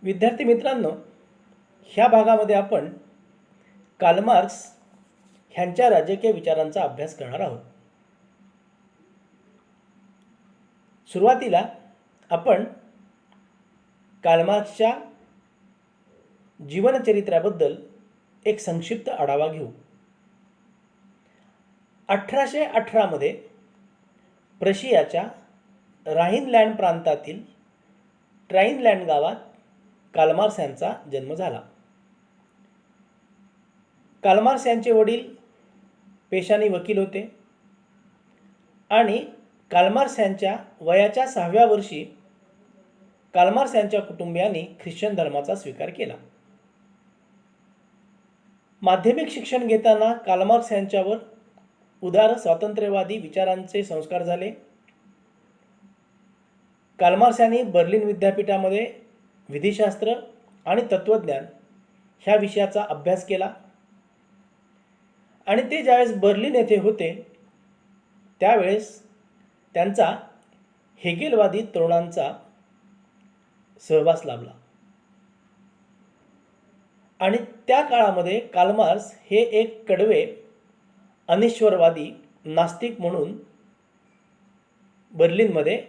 विद्यार्थी मित्रांनो, ह्या भागामध्ये आपण कार्ल मार्क्स ह्यांच्या राजकीय विचारांचा अभ्यास करणार आहोत. सुरुवातीला आपण कार्ल मार्क्सच्या जीवनचरित्राबद्दल एक संक्षिप्त आढावा घेऊ. 1818 मध्ये प्रशियाच्या राहिनलँड प्रांतातील ट्राइनलँड गावात कार्ल मार्क्स यांचा जन्म झाला. कार्ल मार्क्स यांचे वडील पेशाने वकील होते आणि कार्ल मार्क्स यांच्या वयाच्या 6व्या वर्षी कार्ल मार्क्स यांच्या कुटुंबियांनी ख्रिश्चन धर्माचा स्वीकार केला. माध्यमिक शिक्षण घेताना कार्ल मार्क्स यांच्यावर उदार स्वातंत्र्यवादी विचारांचे संस्कार झाले. कार्ल मार्क्स यांनी बर्लिन विद्यापीठामध्ये विधिशास्त्र आणि तत्त्वज्ञान ह्या विषयाचा अभ्यास केला आणि ते ज्यावेळेस बर्लिन येथे होते त्यावेळेस त्यांचा हेगेलवादी तरुणांचा सहवास लाभला आणि त्या काळामध्ये कार्ल मार्क्स हे एक कडवे अनिश्वरवादी नास्तिक म्हणून बर्लिनमध्ये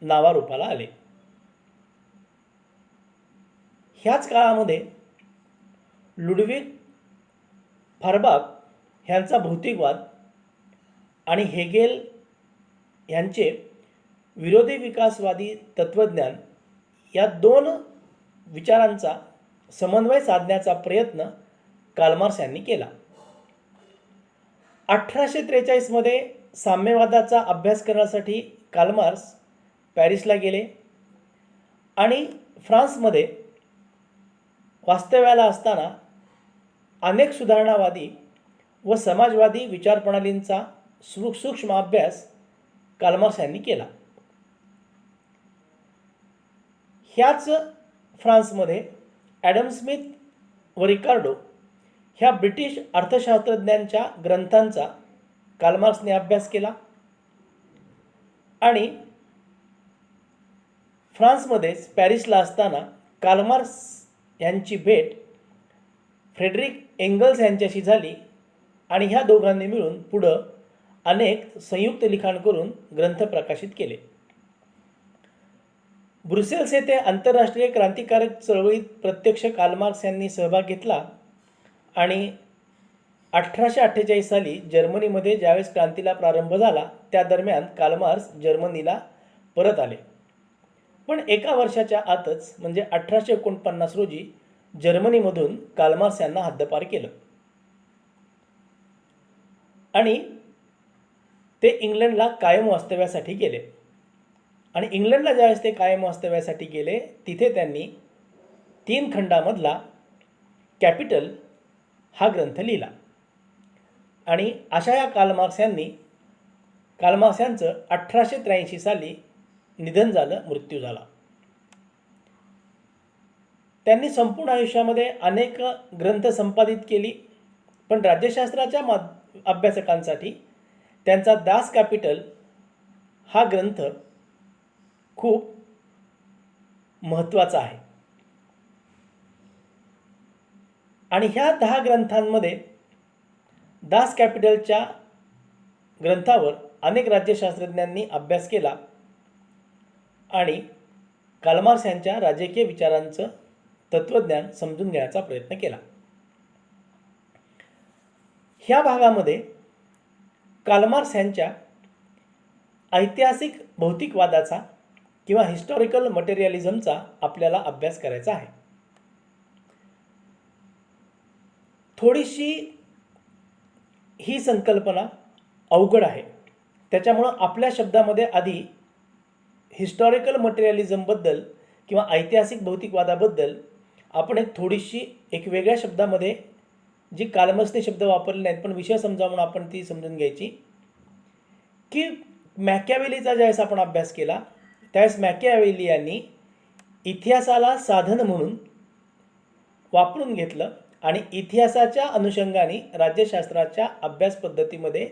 नावारूपाला आले. ह्याच काळामध्ये लुडविग फार्बाख ह्यांचा भौतिकवाद आणि हेगेल यांचे विरोधी विकासवादी तत्त्वज्ञान या दोन विचारांचा समन्वय साधण्याचा प्रयत्न कार्ल मार्क्स यांनी केला. 1843 मध्ये साम्यवादाचा अभ्यास करण्यासाठी कार्ल मार्क्स पॅरिसला गेले आणि फ्रान्समध्ये वास्तव्याला असताना अनेक सुधारणावादी व समाजवादी विचारप्रणालींचा सूक्ष्म अभ्यास कार्ल मार्क्स यांनी केला. ह्याच फ्रान्समध्ये ॲडम स्मिथ व रिकार्डो ह्या ब्रिटिश अर्थशास्त्रज्ञांच्या ग्रंथांचा कार्ल मार्क्सने अभ्यास केला आणि फ्रान्समध्येच पॅरिसला असताना कार्ल मार्क्स यांची भेट फ्रेडरिक एंगल्स यांच्याशी झाली आणि ह्या दोघांनी मिळून पुढं अनेक संयुक्त लिखाण करून ग्रंथ प्रकाशित केले. ब्रुसेल्स येथे आंतरराष्ट्रीय क्रांतिकारक चळवळीत प्रत्यक्ष कार्ल मार्क्स यांनी सहभाग घेतला आणि 1848 साली जर्मनीमध्ये ज्यावेळेस क्रांतीला प्रारंभ झाला त्या दरम्यान कार्ल मार्क्स जर्मनीला परत आले. पण एका वर्षाच्या आतच म्हणजे 1849 रोजी जर्मनीमधून कार्ल मार्क्स यांना हद्दपार केलं आणि ते इंग्लंडला कायम वास्तव्यासाठी गेले आणि इंग्लंडला ज्यावेळेस ते कायम वास्तव्यासाठी गेले तिथे त्यांनी 3 खंडामधला कॅपिटल हा ग्रंथ लिहिला आणि अशा या कार्ल मार्क्स यांचं 1883 साली निधन झालं, मृत्यू झाला. त्यांनी संपूर्ण आयुष्यामध्ये अनेक ग्रंथ संपादित केली पण राज्यशास्त्राच्या अभ्यासकांसाठी त्यांचा दास कॅपिटल हा ग्रंथ खूप महत्त्वाचा आहे आणि ह्या 10 ग्रंथांमध्ये दास कॅपिटलच्या ग्रंथावर अनेक राज्यशास्त्रज्ञांनी अभ्यास केला आणि कार्ल मार्क्स यांच्या राजकीय विचारांचं तत्त्वज्ञान समजून घेण्याचा प्रयत्न केला. ह्या भागामध्ये कार्ल मार्क्स यांच्या ऐतिहासिक भौतिकवादाचा किंवा हिस्टॉरिकल मटेरियलिझमचा आपल्याला अभ्यास करायचा आहे. थोडीशी ही संकल्पना अवघड आहे त्याच्यामुळं आपल्या शब्दामध्ये आधी हिस्टॉरिकल मटेरियलिझमबद्दल किंवा ऐतिहासिक भौतिकवादाबद्दल आपण एक वेगळ्या शब्दामध्ये जी कार्ल मार्क्सने शब्द वापरले नाहीत पण विषय समजावून आपण ती समजून घ्यायची की मॅकियावेलीचा ज्यावेळेस आपण अभ्यास केला त्यावेळेस मॅकियावेली यांनी इतिहासाला साधन म्हणून वापरून घेतलं आणि इतिहासाच्या अनुषंगाने राज्यशास्त्राच्या अभ्यास पद्धतीमध्ये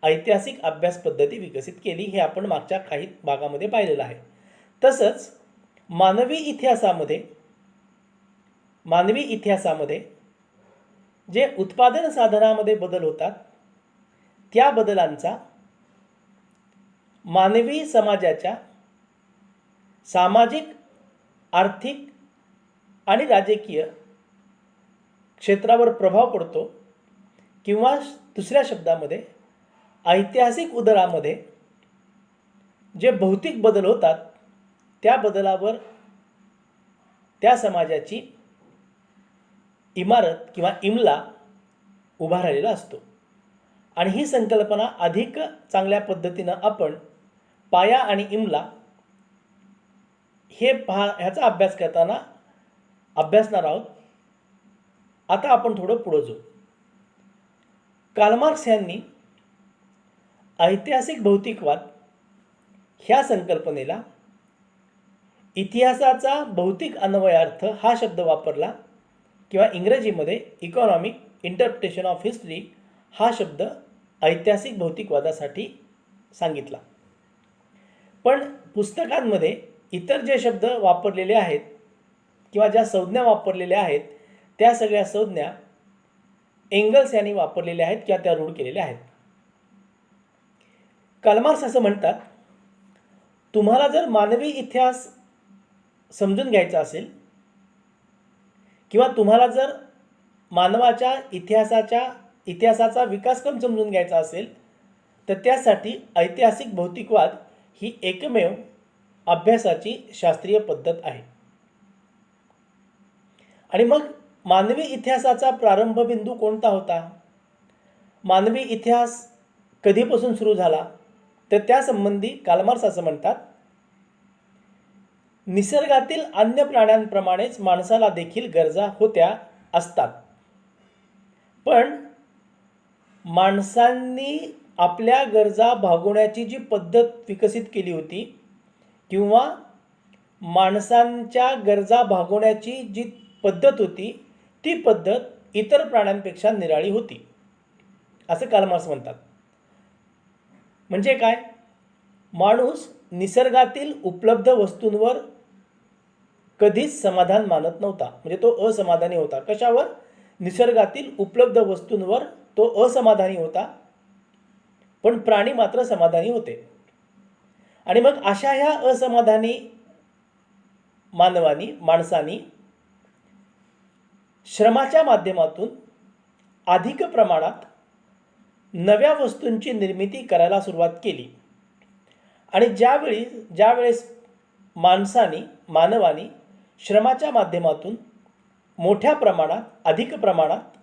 ऐतिहासिक अभ्यास पद्धती विकसित केली हे आपण मागच्या काही भागामध्ये पाहिलेलं आहे. तसंच मानवी इतिहासामध्ये मानवी इतिहासामध्ये जे उत्पादन साधनामध्ये बदल होतात त्या बदलांचा मानवी समाजाच्या सामाजिक, आर्थिक आणि राजकीय क्षेत्रावर प्रभाव पडतो, किंवा दुसऱ्या शब्दामध्ये ऐतिहासिक उदरामध्ये जे भौतिक बदल होतात त्या बदलावर त्या समाजाची इमारत किंवा इमला उभा राहिलेला असतो. आणि ही संकल्पना अधिक चांगल्या पद्धतीनं आपण पाया आणि इमला ह्याचा अभ्यास करताना अभ्यासणार आहोत. आता आपण थोडं पुढं जाऊ. कार्ल मार्क्स यांनी ऐतिहासिक भौतिकवाद ह्या संकल्पनेला इतिहासाचा भौतिक अन्वयार्थ हा शब्द वापरला, किंवा इंग्रजीमध्ये इकॉनॉमिक इंटरप्रिटेशन ऑफ हिस्ट्री हा शब्द ऐतिहासिक भौतिकवादासाठी सांगितला. पण पुस्तकांमध्ये इतर जे शब्द वापरलेले आहेत किंवा ज्या संज्ञा वापरलेल्या आहेत त्या सगळ्या संज्ञा एंगल्स यांनी वापरलेल्या आहेत किंवा त्या रूढ केलेल्या आहेत. कार्ल मार्क्स असं म्हणतात, तुम्हाला जर मानवी इतिहास समजून घ्यायचा असेल किंवा तुम्हाला जर मानवाच्या इतिहासाचा विकासक्रम समजून घ्यायचा असेल तर त्यासाठी ऐतिहासिक भौतिकवाद ही एकमेव अभ्यासाची शास्त्रीय पद्धत आहे. आणि मग मानवी इतिहासाचा प्रारंभ बिंदू कोणता होता? मानवी इतिहास कधीपासून सुरू झाला? तर त्यासंबंधी कार्ल मार्क्स असं म्हणतात, निसर्गातील अन्य प्राण्यांप्रमाणेच माणसाला देखील गरजा होत्या असतात, पण माणसांनी आपल्या गरजा भागवण्याची जी पद्धत विकसित केली होती किंवा माणसांच्या गरजा भागवण्याची जी पद्धत होती ती पद्धत इतर प्राण्यांपेक्षा निराळी होती असं कार्ल मार्क्स म्हणतात. म्हणजे काय? माणूस निसर्गातील उपलब्ध वस्तूंवर कधीच समाधान मानत नव्हता, म्हणजे तो असमाधानी होता. कशावर? निसर्गातील उपलब्ध वस्तूंवर तो असमाधानी होता, पण प्राणी मात्र समाधानी होते. आणि मग अशा ह्या असमाधानी माणसांनी श्रमाच्या माध्यमातून अधिक प्रमाणात नव्या वस्तूंची निर्मिती करायला सुरुवात केली. आणि ज्यावेळेस मानवाने श्रमाच्या माध्यमातून मोठ्या प्रमाणात, अधिक प्रमाणात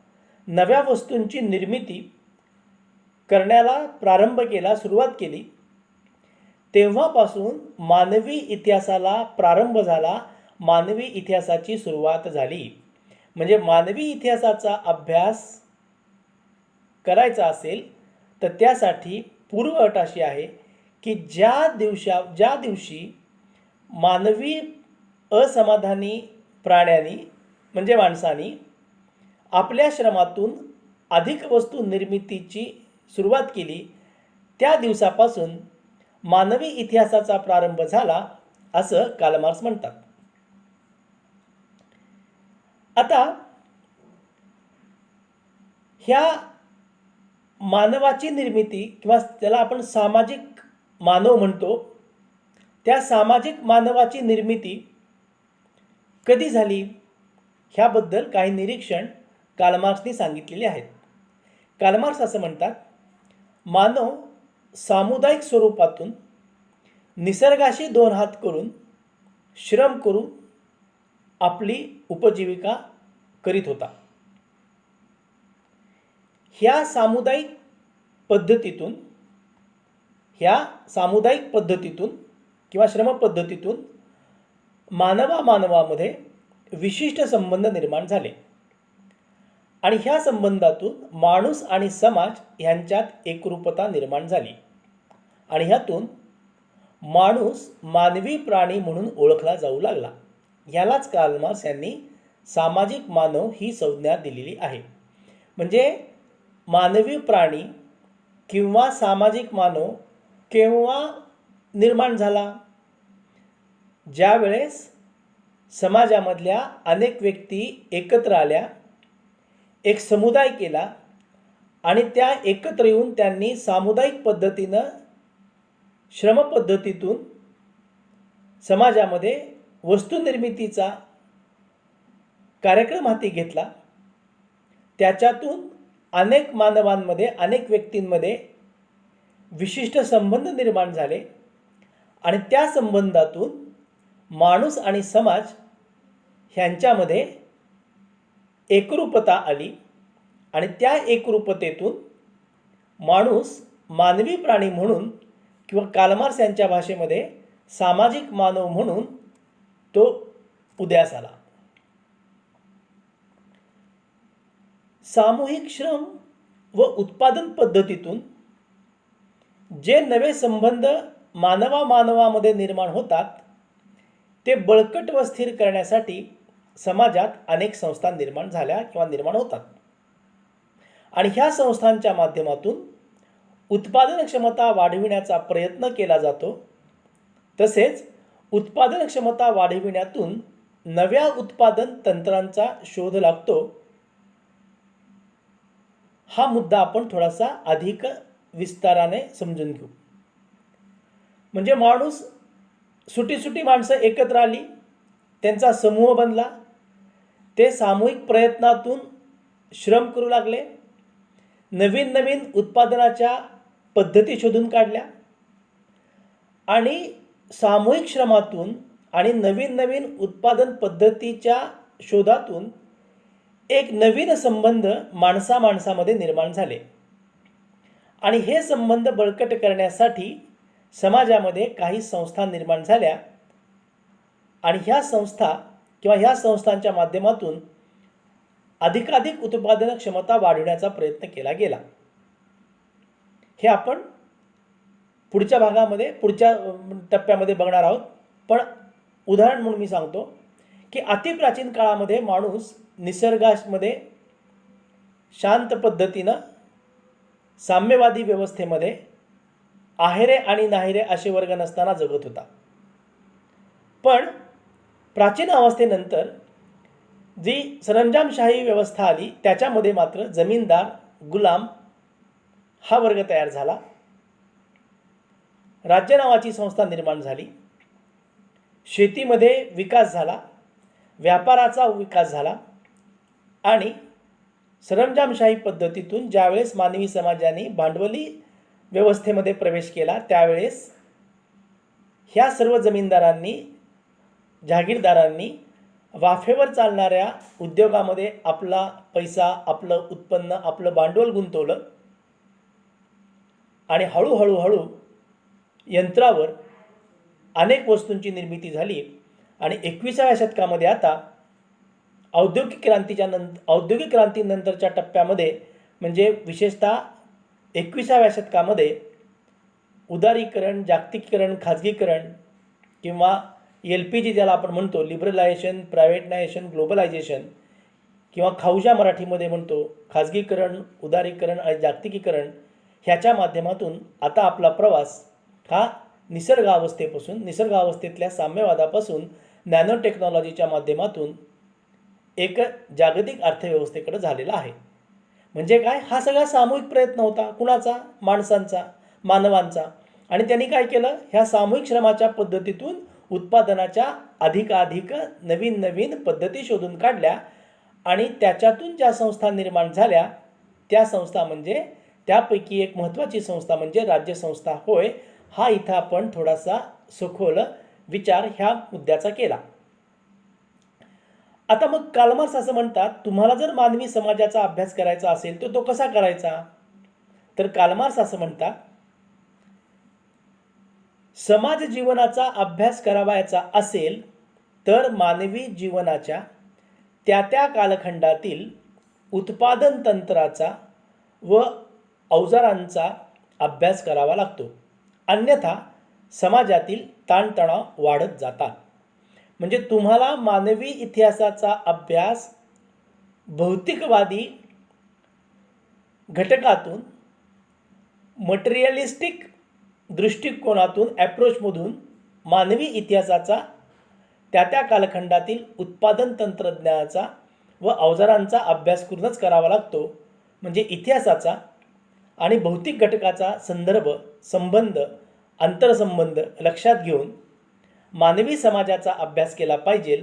नव्या वस्तूंची निर्मिती करण्याला सुरुवात केली, तेव्हापासून मानवी इतिहासाला प्रारंभ झाला, मानवी इतिहासाची सुरुवात झाली. म्हणजे मानवी इतिहासाचा अभ्यास करायचा असेल तर त्यासाठी पूर्व अट अशी आहे की ज्या दिवशी मानवी असमाधानी प्राण्यांनी म्हणजे माणसांनी आपल्या श्रमातून अधिक वस्तू निर्मितीची सुरुवात केली, त्या दिवसापासून मानवी इतिहासाचा प्रारंभ झाला असं कार्ल मार्क्स म्हणतात. आता ह्या मानवाची निर्मिती किंवा त्याला आपण सामाजिक मानव म्हणतो, त्या सामाजिक मानवाची निर्मिती कधी झाली ह्याबद्दल काही निरीक्षण कार्ल मार्क्सनी सांगितलेली आहेत. कार्ल मार्क्स असं म्हणतात, मानव सामुदायिक स्वरूपातून निसर्गाशी दोन हात करून श्रम करून आपली उपजीविका करीत होता. ह्या सामुदायिक पद्धतीतून किंवा श्रम पद्धतीतून मानवामध्ये विशिष्ट संबंध निर्माण झाले आणि ह्या संबंधातून माणूस आणि समाज यांच्यात एकरूपता निर्माण झाली आणि ह्यातून माणूस मानवी प्राणी म्हणून ओळखला जाऊ लागला. ह्यालाच कार्ल मार्क्स यांनी सामाजिक मानव ही संज्ञा दिलेली आहे. म्हणजे मानवी प्राणी किंवा सामाजिक मानव केव्हा निर्माण झाला? ज्यावेळेस समाजामधल्या अनेक व्यक्ती एकत्र आल्या, एक समुदाय केला आणि त्या एकत्र येऊन त्यांनी सामुदायिक पद्धतीनं श्रमपद्धतीतून समाजामध्ये वस्तुनिर्मितीचा कार्यक्रम हाती घेतला. त्याच्यातून अनेक मानवांमध्ये, अनेक व्यक्तींमध्ये विशिष्ट संबंध निर्माण झाले आणि त्या संबंधातून माणूस आणि समाज ह्यांच्यामध्ये एकरूपता आली आणि त्या एकरूपतेतून माणूस मानवी प्राणी म्हणून किंवा कार्ल मार्क्स यांच्या भाषेमध्ये सामाजिक मानव म्हणून तो उदयास आला. सामूहिक श्रम व उत्पादन पद्धतीतून जे नवे संबंध मानवामध्ये निर्माण होतात ते बळकट व स्थिर करण्यासाठी समाजात अनेक संस्था निर्माण झाल्या किंवा निर्माण होतात आणि ह्या संस्थांच्या माध्यमातून उत्पादन क्षमता वाढविण्याचा प्रयत्न केला जातो. तसेच उत्पादन क्षमता वाढविण्यातून नव्या उत्पादन तंत्रांचा शोध लागतो. हा मुद्दा आपण थोडासा अधिक विस्ताराने समजून घेऊ. म्हणजे माणूस सुटी माणसं एकत्र आली, त्यांचा समूह बनला, ते सामूहिक प्रयत्नातून श्रम करू लागले, नवीन उत्पादनाच्या पद्धती शोधून काढल्या आणि सामूहिक श्रमातून आणि नवीन उत्पादन पद्धतीच्या शोधातून एक नवीन संबंध माणसामध्ये निर्माण झाले आणि हे संबंध बळकट करण्यासाठी समाजामध्ये काही संस्था निर्माण झाल्या आणि ह्या संस्था किंवा ह्या संस्थांच्या माध्यमातून अधिकाधिक उत्पादन क्षमता वाढवण्याचा प्रयत्न केला गेला. हे आपण पुढच्या भागामध्ये, पुढच्या टप्प्यामध्ये बघणार आहोत. पण उदाहरण म्हणून मी सांगतो की अतिप्राचीन काळामध्ये माणूस निसर्गामध्ये शांत पद्धतीनं साम्यवादी व्यवस्थेमध्ये आहेरे आणि नाहिरे असे वर्ग नसताना जगत होता. पण प्राचीन अवस्थेनंतर जी सरंजामशाही व्यवस्था आली त्याच्यामध्ये मात्र जमीनदार, गुलाम हा वर्ग तयार झाला. राज्य नावाची संस्था निर्माण झाली. शेतीमध्ये विकास झाला, व्यापाराचा विकास झाला आणि सरंजामशाही पद्धतीतून ज्यावेळेस मानवी समाजाने भांडवली व्यवस्थेमध्ये प्रवेश केला त्यावेळेस ह्या सर्व जमीनदारांनी, जहागीरदारांनी वाफेवर चालणाऱ्या उद्योगामध्ये आपला पैसा, आपलं उत्पन्न, आपलं भांडवल गुंतवलं आणि हळूहळू यंत्रावर अनेक वस्तूंची निर्मिती झाली आणि 21व्या शतकामध्ये आता औद्योगिक क्रांतीनंतरच्या टप्प्यामध्ये म्हणजे विशेषतः 21व्या शतकामध्ये उदारीकरण, जागतिकीकरण, खाजगीकरण किंवा LPG ज्याला आपण म्हणतो, लिबरलायझेशन, प्रायव्हेटायझेशन, ग्लोबलायझेशन किंवा खाऊजा मराठीमध्ये म्हणतो, खाजगीकरण, उदारीकरण आणि जागतिकीकरण ह्याच्या माध्यमातून आता आपला प्रवास हा निसर्गावस्थेतल्या साम्यवादापासून नॅनो टेक्नॉलॉजीच्या माध्यमातून एक जागतिक अर्थव्यवस्थेकडे झालेला आहे. म्हणजे काय, हा सगळा सामूहिक प्रयत्न होता. कुणाचा? माणसांचा, मानवांचा. आणि त्यांनी काय केलं, ह्या सामूहिक श्रमाच्या पद्धतीतून उत्पादनाच्या अधिकाधिक नवीन पद्धती शोधून काढल्या आणि त्याच्यातून ज्या संस्था निर्माण झाल्या त्या संस्था म्हणजे त्यापैकी एक महत्त्वाची संस्था म्हणजे राज्यसंस्था होय. हा इथं आपण थोडासा सखोल विचार ह्या मुद्द्याचा केला. आता मग कार्ल मार्क्स असं म्हणतात, तुम्हाला जर मानवी समाजाचा अभ्यास करायचा असेल तर तो कसा करायचा? तर कार्ल मार्क्स असं म्हणतात, समाज जीवनाचा अभ्यास करावायचा असेल तर मानवी जीवनाच्या त्या कालखंडातील उत्पादन तंत्राचा व अवजारांचा अभ्यास करावा लागतो. अन्यथा समाजातील ताणतणाव वाढत जातात. म्हणजे तुम्हाला मानवी इतिहासाचा अभ्यास भौतिकवादी घटकातून, मटेरियलिस्टिक दृष्टिकोनातून, ॲप्रोचमधून मानवी इतिहासाचा त्या त्या कालखंडातील उत्पादन तंत्रज्ञानाचा व अवजारांचा अभ्यास करूनच करावा लागतो. म्हणजे इतिहासाचा आणि भौतिक घटकाचा संदर्भ, संबंध, आंतरसंबंध लक्षात घेऊन मानवी समाजाचा अभ्यास केला पाहिजे,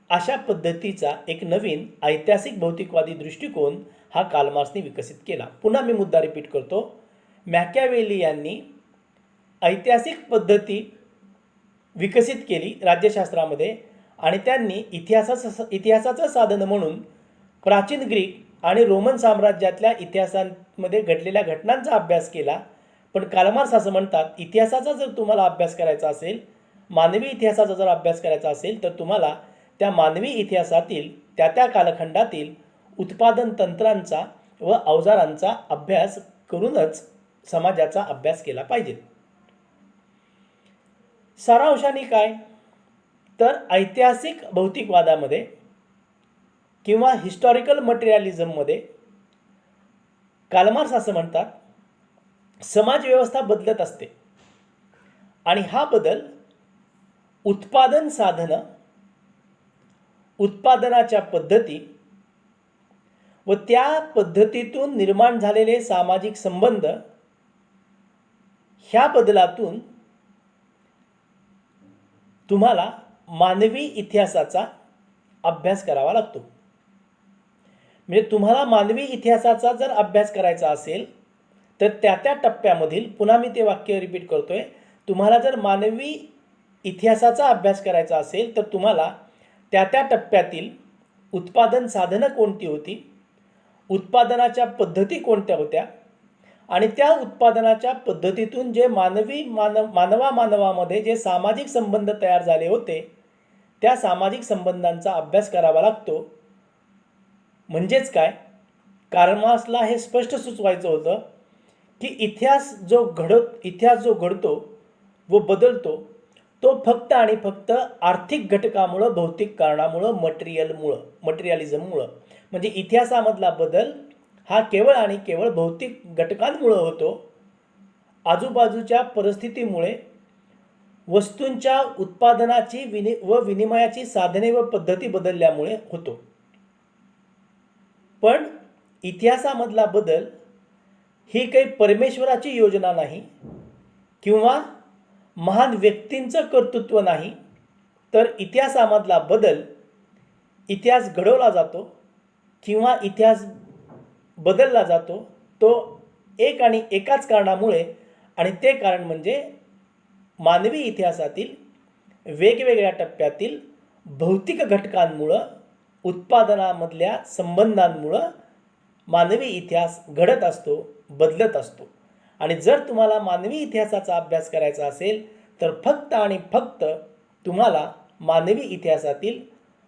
अशा पद्धतीचा एक नवीन ऐतिहासिक भौतिकवादी दृष्टिकोन हा कार्ल मार्क्सने विकसित केला. पुन्हा मी मुद्दा रिपीट करतो. मॅकियावेली यांनी ऐतिहासिक पद्धती विकसित केली राज्यशास्त्रामध्ये आणि त्यांनी इतिहासाचं साधन म्हणून प्राचीन ग्रीक आणि रोमन साम्राज्यातल्या इतिहासांमध्ये घडलेल्या घटनांचा अभ्यास केला. पण कार्ल मार्क्स असं म्हणतात, इतिहासाचा जर तुम्हाला अभ्यास करायचा असेल, मानवी इतिहासाचा जर अभ्यास करायचा असेल, तर तुम्हाला त्या मानवी इतिहासातील त्या त्या कालखंडातील उत्पादन तंत्रांचा व अवजारांचा अभ्यास करूनच समाजाचा अभ्यास केला पाहिजे. सारांशाने काय, तर ऐतिहासिक भौतिकवादामध्ये किंवा हिस्टॉरिकल मटेरियलिझममध्ये कार्ल मार्क्स असं म्हणतात, समाजव्यवस्था बदलत असते आणि हा बदल उत्पादन साधनं, उत्पादनाच्या पद्धती व त्या पद्धतीतून निर्माण झालेले सामाजिक संबंध, ह्या बदलातून तुम्हाला मानवी इतिहासाचा अभ्यास करावा लागतो. म्हणजे तुम्हाला मानवी इतिहासाचा जर अभ्यास करायचा असेल तर त्या त्या टप्प्यामधील, पुन्हा मी ते वाक्य रिपीट करतोय, तुम्हाला जर मानवी इतिहासाचा अभ्यास करायचा असेल तर तुम्हाला त्या त्या टप्प्यातील उत्पादन साधनं कोणती होती, उत्पादनाच्या पद्धती कोणत्या होत्या आणि त्या उत्पादनाच्या पद्धतीतून जे मानवामध्ये जे सामाजिक संबंध तयार झाले होते, त्या सामाजिक संबंधांचा अभ्यास करावा लागतो. म्हणजेच काय, कार्ल मार्क्सला हे स्पष्ट सुचवायचं होतं की इतिहास जो घडतो व बदलतो तो फक्त आणि फक्त आर्थिक घटकामुळं, भौतिक कारणामुळं, मटेरियलिझममुळं, म्हणजे इतिहासामधला बदल हा केवळ आणि केवळ भौतिक घटकांमुळं होतो. आजूबाजूच्या परिस्थितीमुळे, वस्तूंच्या उत्पादनाची व विनिमयाची साधने व पद्धती बदलल्यामुळे होतो. पण इतिहासामधला बदल ही काही परमेश्वराची योजना नाही किंवा महान व्यक्तींचं कर्तृत्व नाही, तर इतिहासामधला बदल, इतिहास घडवला जातो किंवा इतिहास बदलला जातो तो एक आणि एकाच कारणामुळे, आणि ते कारण म्हणजे मानवी इतिहासातील वेगवेगळ्या टप्प्यातील भौतिक घटकांमुळं, उत्पादनामधल्या संबंधांमुळं मानवी इतिहास घडत असतो, बदलत असतो. आणि जर तुम्हाला मानवी इतिहासाचा अभ्यास करायचा असेल तर फक्त आणि फक्त तुम्हाला मानवी इतिहासातील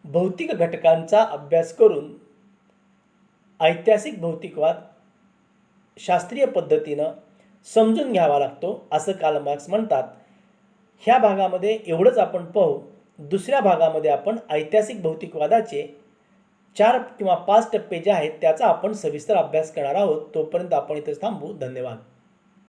भौतिक घटकांचा अभ्यास करून ऐतिहासिक भौतिकवाद शास्त्रीय पद्धतीनं समजून घ्यावा लागतो, असं कार्ल मार्क्स म्हणतात. ह्या भागामध्ये एवढंच आपण पाहू. दुसऱ्या भागामध्ये आपण ऐतिहासिक भौतिकवादाचे 4 किंवा 5 टप्पे जे आहेत त्याचा आपण सविस्तर अभ्यास करणार आहोत. तोपर्यंत आपण इथेच थांबू. धन्यवाद.